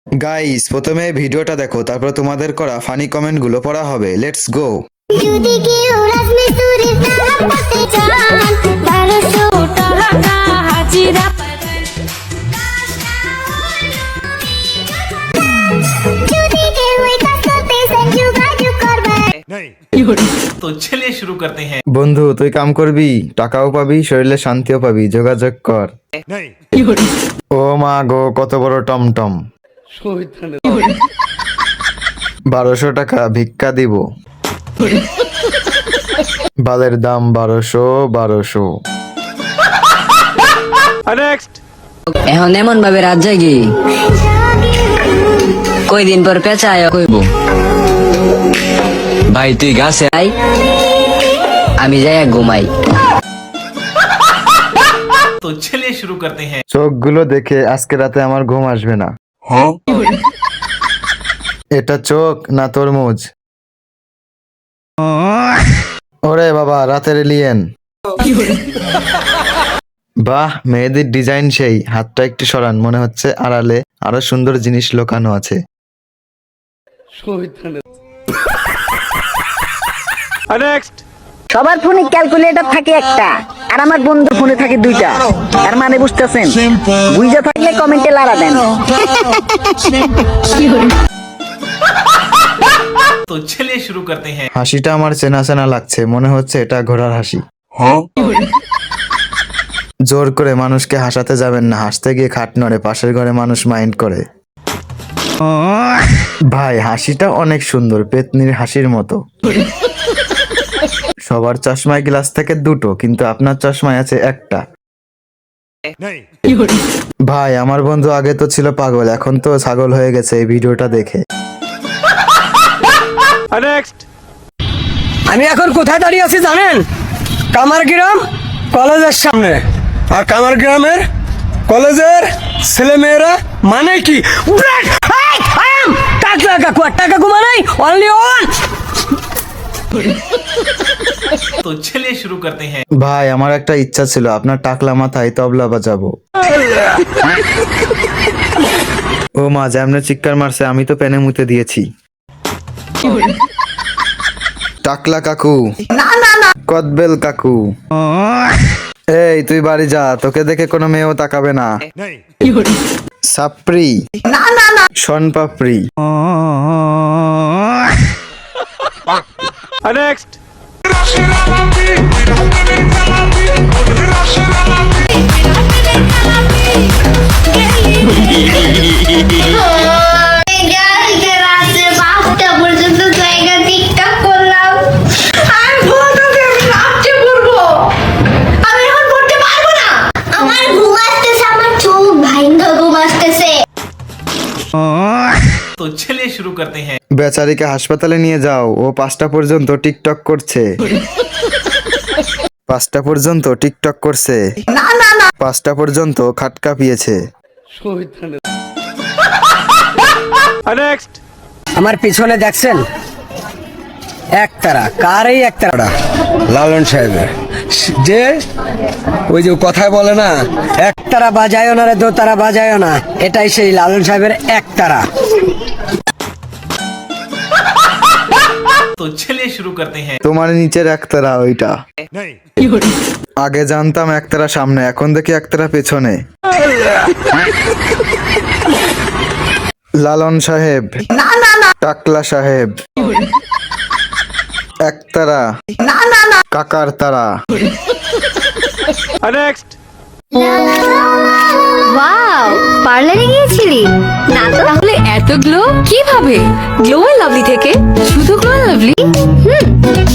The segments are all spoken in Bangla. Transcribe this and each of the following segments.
গাইস, প্রথমে ভিডিওটা দেখো, তারপর তোমাদের করা ফানি কমেন্টগুলো পড়া হবে। Let's go. যদি কেউ রাজমিস্ত্রির কাজ করতে চান, 1200 টাকা হাজিরা পাবেন। যদি কেউ এই কাজ করতে চান, যোগাযোগ করবেন। तो चलिए शुरू करते हैं। বন্ধু, তুই কাম করবি, টাকাও পাবি, শরীরে শান্তিও পাবি, যোগাযোগ কর। ও মা গো, কত বড় টমটম! 1200 টাকা ভিক্ষা দিব। বালের দাম 1200। এখন এমন ভাবে রাত জাগি কয়দিন পর পেঁচায় কইব ভাই তুই গাছে আই আমি যাই ঘুমাই। तो चलिए शुरू करते हैं। চোখগুলো দেখে আজকে রাতে আমার ঘুম আসবে না। এটা চোখ না তরমুজ? ওরে বাবা, রাতের এলিয়েন। বাহ, মেহেদির ডিজাইন সেই। হাতটা একটু সরান, মনে হচ্ছে আড়ালে আরো সুন্দর জিনিস লুকানো আছে। সবার ফোনে ক্যালকুলেটর থাকে একটা, আর আমার বন্ধুর ফোনে থাকে দুইটা। আর মানে বুঝতেছেন? বুঝা থাকলে কমেন্টে লাড়া দেন। तो चलिए शुरू करते हैं। হাসিটা আমার চেনা চেনা লাগছে, মনে হচ্ছে এটা ঘোড়ার হাসি। জোর করে মানুষকে হাসাতে যাবেন না, হাসতে গিয়ে খাট নড়ে, পাশের ঘরে মানুষ মাইন্ড করে। ভাই, হাসিটা অনেক সুন্দর, পেতনির হাসির মতো। সবার চশমায় গ্লাস থেকে দুটো, কিন্তু আপনার চশমায় আছে একটা। ভাই, আমার বন্ধু আগে তো ছিল পাগল, এখন তো ছাগল হয়ে গেছে এই ভিডিওটা দেখে। আমি এখন কোথায় দাঁড়িয়ে আছি জানেন? কামারগ্রাম কলেজের সামনে। আর কামারগ্রামের কলেজের ছেলেমেয়েরা মানে কি টাকা কাকু, আর টাকা কাকু মানে অনলি ওয়ান। तो चलिए शुरू करते हैं। ভাই, আমার একটা ইচ্ছা ছিল আপনার টাকলা মাথায় তবলা বাজাবো। ও মা, যেমনে চিৎকার মারছে, আমি তো পেনে মুতে দিয়েছি। টাকলা কাকু, কদবেল কাকু, এই তুই বাড়ি যা, তোকে দেখে কোনো মেয়েও তাকাবে না। সাপ্রি, শন পাপড়ি। রাতে 5টা পর্যন্ত জায়গা টিকটক করলাম। আর রাত্রে পড়বো, আমি এখন পড়তে পারবো না। আমার ঘুম আসতেছে, আমার চোখ ভাঙা ঘুম আসতেছে। तो चलिए शुरू करते हैं। বেচারিকে হাসপাতালে নিয়ে যাও, ও 5টা পর্যন্ত টিকটক করছে। 5টা পর্যন্ত টিকটক করছে, 5টা পর্যন্ত খাট কাঁপিয়েছে। আমার পিছনে দেখছেন একতারা, কার এই একতারা? লালন সাহেবের। যে ওই যে কথায় বলে না, একতারা বাজায়ও না রে দোতারা বাজায়ও না, এটাই সেই লালন সাহেবের একতারা। तो चलिए शुरू करते हैं। তোমার নিচের একতারা ওইটা। আগে জানতাম একতারা সামনে, এখন দেখি একতারা পেছনে। লালন সাহেব, টাকলা সাহেব, একতারা, কাকার তারা। ওয়াও, পার্লারে গিয়েছিলি? না তো। তাহলে এত গ্লো কিভাবে? গ্লো এন্ড লাভলি থেকে। শুধু গ্লো এন্ড লাভলি?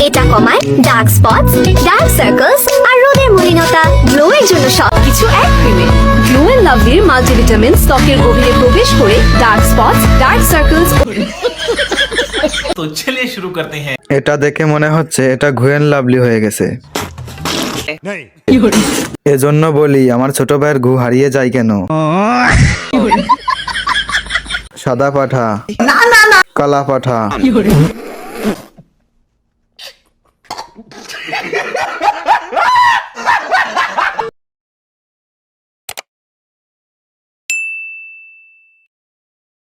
এটা কমায় ডার্ক স্পটস, ডার্ক সার্কেলস আর রোদের মলিনতা। গ্লো এর জন্য সবকিছু এক ক্রিমে। গ্লো এন্ড লাভলির মাল্টিভিটামিন ত্বকের গভীরে প্রবেশ করে ডার্ক স্পটস, ডার্ক সার্কেলস। तो चलिए शुरू करते हैं। এটা দেখে মনে হচ্ছে এটা ঘুয়েন লাভলি হয়ে গেছে। এজন্য বলি, আমার ছোট ভাইয়ের ঘু হারিয়ে যায় কেন? সাদা পাঠা, কালা পাঠা।